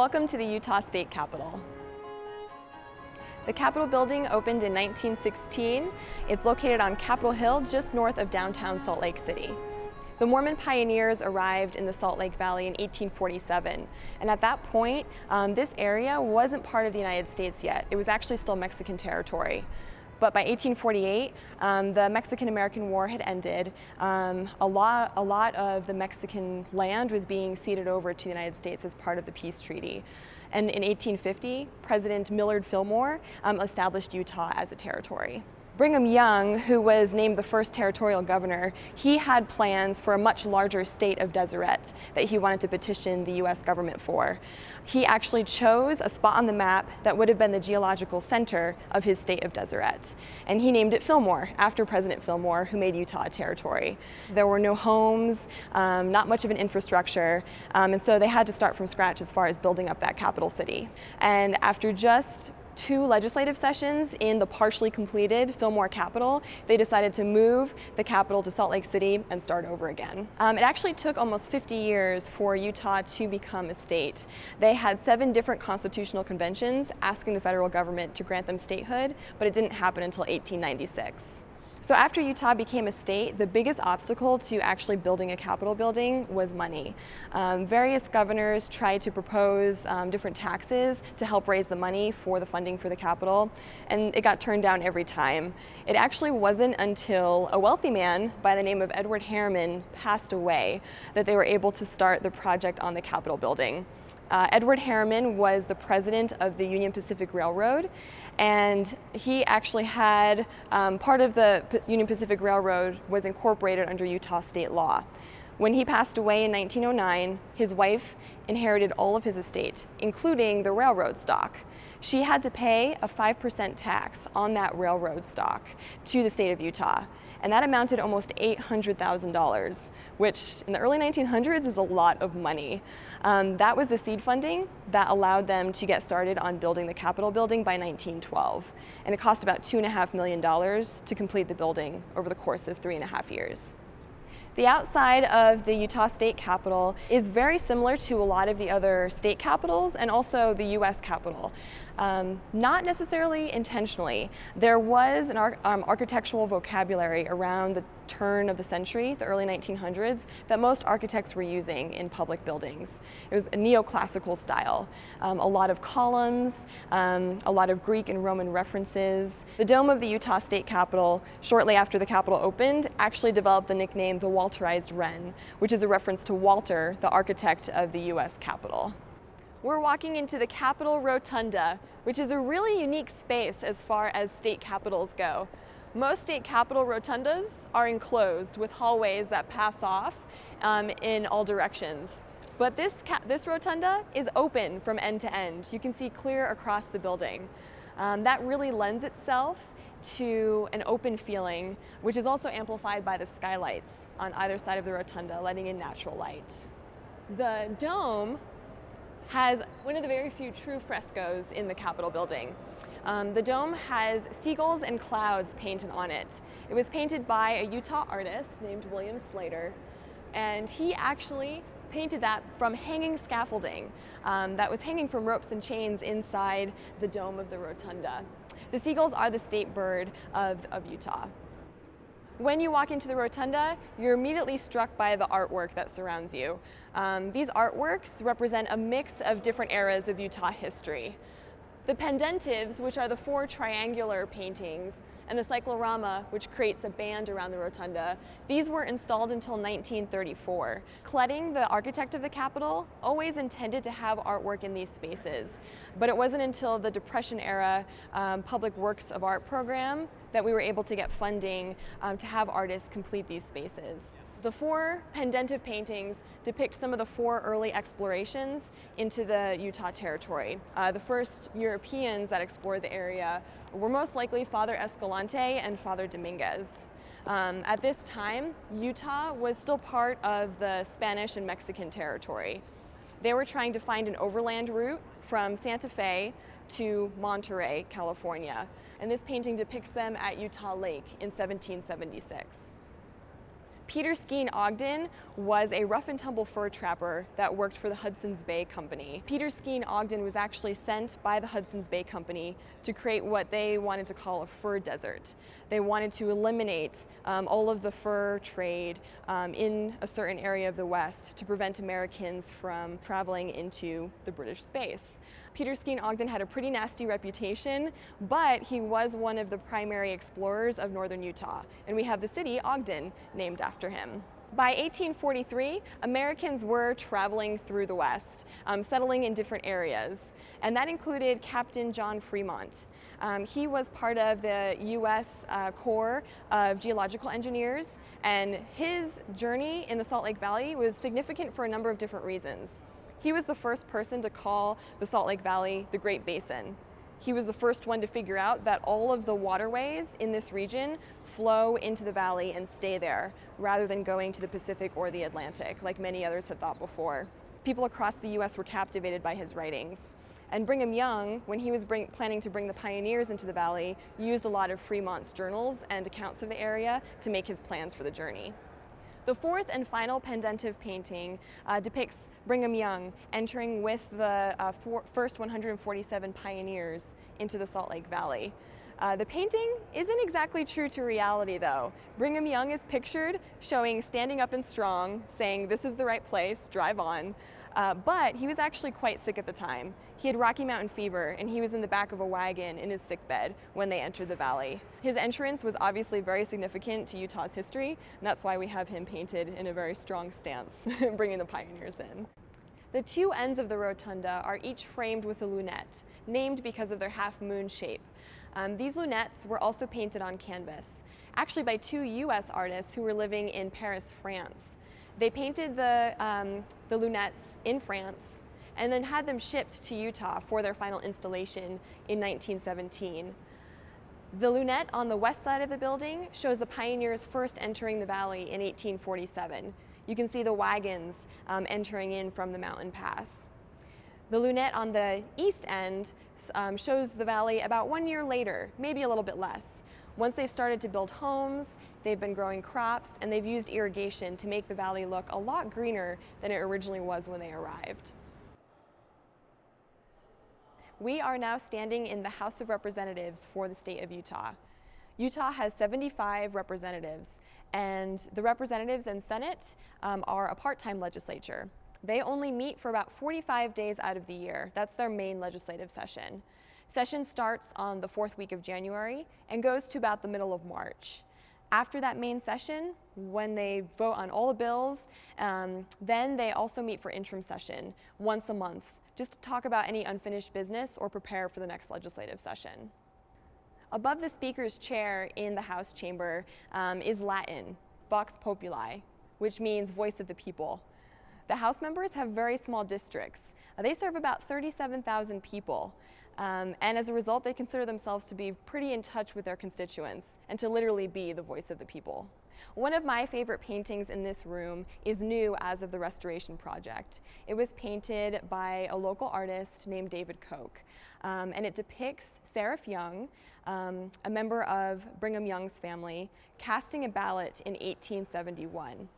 Welcome to the Utah State Capitol. The Capitol building opened in 1916. It's located on Capitol Hill, just north of downtown Salt Lake City. The Mormon pioneers arrived in the Salt Lake Valley in 1847, and at that point, this area wasn't part of the United States yet. It was actually still Mexican territory. But by 1848, the Mexican-American War had ended. A lot of the Mexican land was being ceded over to the United States as part of the peace treaty. And in 1850, President Millard Fillmore established Utah as a territory. Brigham Young, who was named the first territorial governor, he had plans for a much larger state of Deseret that he wanted to petition the U.S. government for. He actually chose a spot on the map that would have been the geological center of his state of Deseret, and he named it Fillmore, after President Fillmore, who made Utah a territory. There were no homes, not much of an infrastructure, and so they had to start from scratch as far as building up that capital city. And after just 2 legislative sessions in the partially completed Fillmore Capitol, they decided to move the capital to Salt Lake City and start over again. It actually took almost 50 years for Utah to become a state. They had 7 different constitutional conventions asking the federal government to grant them statehood, but it didn't happen until 1896. So after Utah became a state, the biggest obstacle to actually building a Capitol building was money. Various governors tried to propose different taxes to help raise the money for the funding for the Capitol, and it got turned down every time. It actually wasn't until a wealthy man by the name of Edward Herrmann passed away that they were able to start the project on the Capitol building. Edward Herrmann was the president of the Union Pacific Railroad, and he actually had part of the Union Pacific Railroad was incorporated under Utah state law. When he passed away in 1909, his wife inherited all of his estate, including the railroad stock. She had to pay a 5% tax on that railroad stock to the state of Utah, and that amounted almost $800,000, which in the early 1900s is a lot of money. That was the seed funding that allowed them to get started on building the Capitol building by 1912, and it cost about $2.5 million to complete the building over the course of 3.5 years. The outside of the Utah State Capitol is very similar to a lot of the other state capitals and also the U.S. Capitol. Not necessarily intentionally. There was an architectural vocabulary around the turn of the century, the early 1900s, that most architects were using in public buildings. It was a neoclassical style. A lot of columns, a lot of Greek and Roman references. The dome of the Utah State Capitol, shortly after the Capitol opened, actually developed the nickname the Walterized Wren, which is a reference to Walter, the architect of the U.S. Capitol. We're walking into the Capitol Rotunda, which is a really unique space as far as state capitals go. Most state capitol rotundas are enclosed with hallways that pass off in all directions. But this rotunda is open from end to end. You can see clear across the building. That really lends itself to an open feeling, which is also amplified by the skylights on either side of the rotunda, letting in natural light. The dome has one of the very few true frescoes in the Capitol building. The dome has seagulls and clouds painted on it. It was painted by a Utah artist named William Slater, and he actually painted that from hanging scaffolding that was hanging from ropes and chains inside the dome of the rotunda. The seagulls are the state bird of Utah. When you walk into the rotunda, you're immediately struck by the artwork that surrounds you. These artworks represent a mix of different eras of Utah history. The pendentives, which are the 4 triangular paintings, and the cyclorama, which creates a band around the rotunda, these were installed until 1934. Kledding, the architect of the Capitol, always intended to have artwork in these spaces, but it wasn't until the Depression-era Public Works of Art program that we were able to get funding to have artists complete these spaces. The 4 pendentive paintings depict some of the 4 early explorations into the Utah Territory. The first Europeans that explored the area were most likely Father Escalante and Father Dominguez. At this time, Utah was still part of the Spanish and Mexican territory. They were trying to find an overland route from Santa Fe to Monterey, California, and this painting depicts them at Utah Lake in 1776. Peter Skene Ogden was a rough and tumble fur trapper that worked for the Hudson's Bay Company. Peter Skene Ogden was actually sent by the Hudson's Bay Company to create what they wanted to call a fur desert. They wanted to eliminate all of the fur trade in a certain area of the West to prevent Americans from traveling into the British space. Peter Skene Ogden had a pretty nasty reputation, but he was one of the primary explorers of northern Utah, and we have the city, Ogden, named after him. By 1843, Americans were traveling through the West, settling in different areas, and that included Captain John Fremont. He was part of the U.S. Corps of Geological Engineers, and his journey in the Salt Lake Valley was significant for a number of different reasons. He was the first person to call the Salt Lake Valley the Great Basin. He was the first one to figure out that all of the waterways in this region flow into the valley and stay there, rather than going to the Pacific or the Atlantic, like many others had thought before. People across the U.S. were captivated by his writings. And Brigham Young, when he was planning to bring the pioneers into the valley, used a lot of Fremont's journals and accounts of the area to make his plans for the journey. The fourth and final pendentive painting depicts Brigham Young entering with the first 147 pioneers into the Salt Lake Valley. The painting isn't exactly true to reality, though. Brigham Young is pictured showing standing up and strong, saying, "This is the right place, drive on." But he was actually quite sick at the time. He had Rocky Mountain fever, and he was in the back of a wagon in his sickbed when they entered the valley. His entrance was obviously very significant to Utah's history, and that's why we have him painted in a very strong stance, bringing the pioneers in. The two ends of the rotunda are each framed with a lunette, named because of their half-moon shape. These lunettes were also painted on canvas, actually by two U.S. artists who were living in Paris, France. They painted the lunettes in France and then had them shipped to Utah for their final installation in 1917. The lunette on the west side of the building shows the pioneers first entering the valley in 1847. You can see the wagons entering in from the mountain pass. The lunette on the east end shows the valley about 1 year later, maybe a little bit less. Once they've started to build homes, they've been growing crops, and they've used irrigation to make the valley look a lot greener than it originally was when they arrived. We are now standing in the House of Representatives for the state of Utah. Utah has 75 representatives, and the representatives and Senate are a part-time legislature. They only meet for about 45 days out of the year. That's their main legislative session. Session starts on the 4th week of January and goes to about the middle of March. After that main session, when they vote on all the bills, then they also meet for interim session once a month, just to talk about any unfinished business or prepare for the next legislative session. Above the speaker's chair in the House chamber is Latin, Vox Populi, which means voice of the people. The House members have very small districts. They serve about 37,000 people. And as a result, they consider themselves to be pretty in touch with their constituents and to literally be the voice of the people. One of my favorite paintings in this room is new as of the restoration project. It was painted by a local artist named David Koch, and it depicts Seraph Young, a member of Brigham Young's family, casting a ballot in 1871.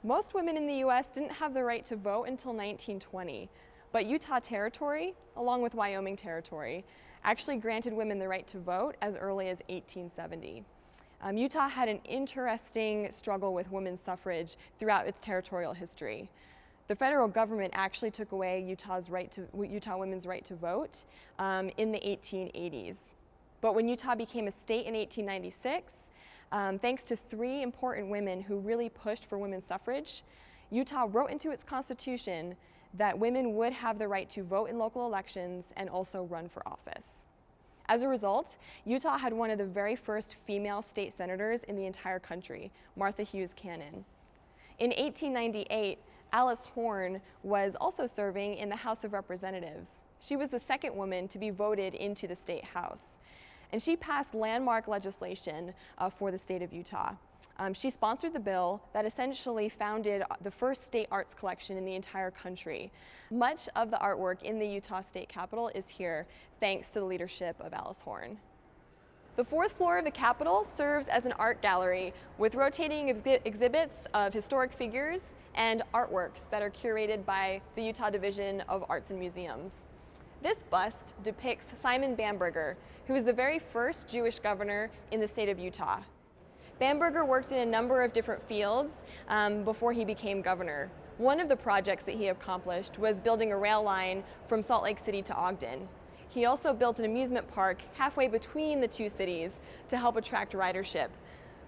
Most women in the U.S. didn't have the right to vote until 1920. But Utah Territory, along with Wyoming Territory, actually granted women the right to vote as early as 1870. Utah had an interesting struggle with women's suffrage throughout its territorial history. The federal government actually took away Utah women's right to vote in the 1880s. But when Utah became a state in 1896, thanks to three important women who really pushed for women's suffrage, Utah wrote into its constitution that women would have the right to vote in local elections and also run for office. As a result, Utah had one of the very first female state senators in the entire country, Martha Hughes Cannon. In 1898, Alice Horn was also serving in the House of Representatives. She was the second woman to be voted into the state house. And she passed landmark legislation for the state of Utah. She sponsored the bill that essentially founded the first state arts collection in the entire country. Much of the artwork in the Utah State Capitol is here thanks to the leadership of Alice Horn. The fourth floor of the Capitol serves as an art gallery with rotating exhibits of historic figures and artworks that are curated by the Utah Division of Arts and Museums. This bust depicts Simon Bamberger, who was the very first Jewish governor in the state of Utah. Bamberger worked in a number of different fields before he became governor. One of the projects that he accomplished was building a rail line from Salt Lake City to Ogden. He also built an amusement park halfway between the two cities to help attract ridership.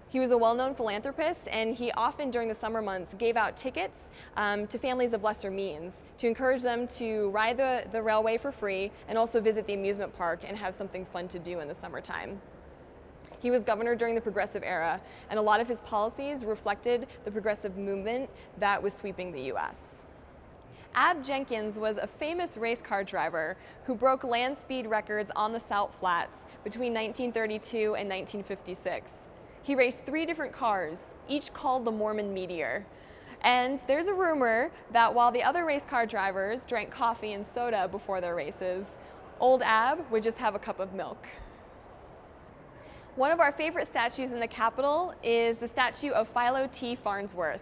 He was a well-known philanthropist, and he often during the summer months gave out tickets to families of lesser means to encourage them to ride the railway for free and also visit the amusement park and have something fun to do in the summertime. He was governor during the Progressive Era, and a lot of his policies reflected the progressive movement that was sweeping the U.S. Ab Jenkins was a famous race car driver who broke land speed records on the Salt Flats between 1932 and 1956. He raced 3 different cars, each called the Mormon Meteor. And there's a rumor that while the other race car drivers drank coffee and soda before their races, old Ab would just have a cup of milk. One of our favorite statues in the Capitol is the statue of Philo T. Farnsworth.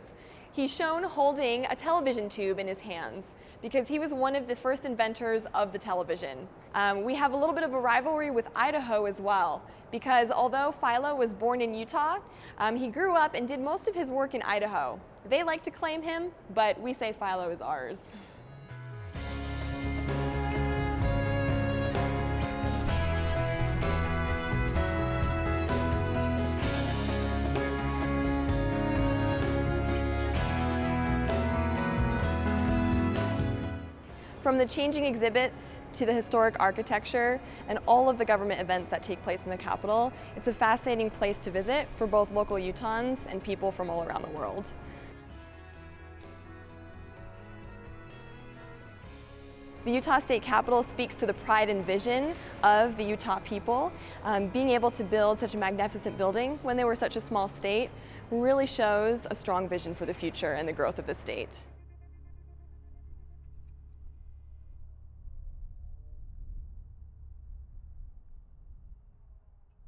He's shown holding a television tube in his hands because he was one of the first inventors of the television. We have a little bit of a rivalry with Idaho as well, because although Philo was born in Utah, he grew up and did most of his work in Idaho. They like to claim him, but we say Philo is ours. From the changing exhibits to the historic architecture and all of the government events that take place in the Capitol, it's a fascinating place to visit for both local Utahns and people from all around the world. The Utah State Capitol speaks to the pride and vision of the Utah people. Being able to build such a magnificent building when they were such a small state really shows a strong vision for the future and the growth of the state.